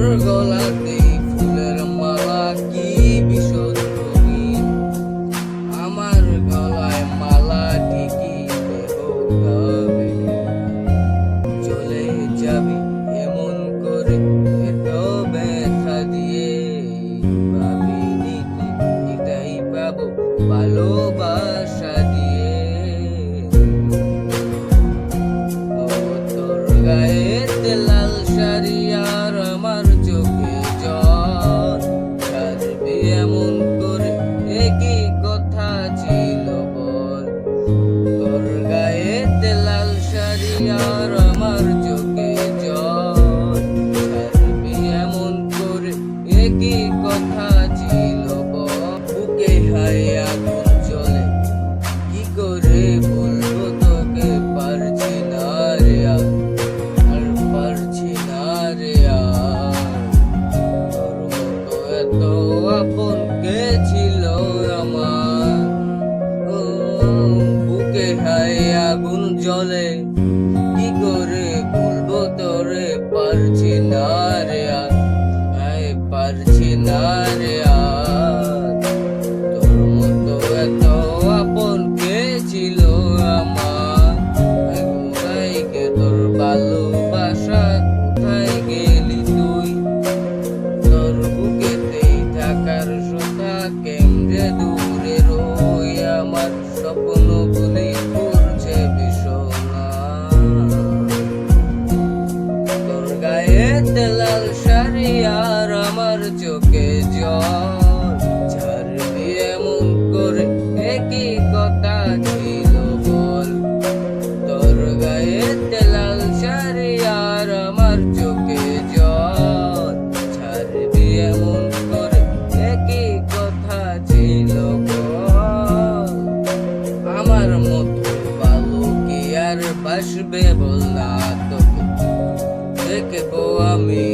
তোর গলাতে ফুলের মালা কি ভীষণ রঙিন, আমার গলায় মালা ঠিকই হবে। চলে যাবি এমন করে এত ব্যথা দিয়ে, ভাবিনি তুই এটাই পাবো ভালোবাসা দিয়ে। ও তোর গায়েতে লাল শাড়ি আর আমার চোখে জল, ছাড়বি এমন করে একই কথা ছিল বল। তোর গায়েতে লাল শাড়ি আর আমার চোখে জল, ছাড়বি এমন করে একই কথা ছিল বল। বুকে হায় আগুন জ্বলে কি করে বলবো তোকে, পারছি না রে আর পারছি না রে আর। তোর মতো এত আপন কে ছিল আমার, ও বুকে হায় আগুন জ্বলে কি করে বলবো তোরে, পারছি না রে আর পারছি না রে আর। তোর মতো এত আপন কে ছিল আমার, কোথায় গে তোর ভালোবাসা, কোথায় গেলি তুই। তোর বুকেতেই থাকার কথা কেমনে দূরে রই, আমার স্বপ্নগুলি করছে বিছানা। তোর গায়েতে লাল শাড়ি আর আমার চোখে জল, ছাড়বি এমন করে একই কথা ছিল বল। তোর গায়েতে লাল শাড়ি আর আমার চোখে জল, ছাড়বি এমন করে একই কথা ছিল বল। আমার মতো ভালো কি আর বাসবে বল না তোকে, দেখবো আমি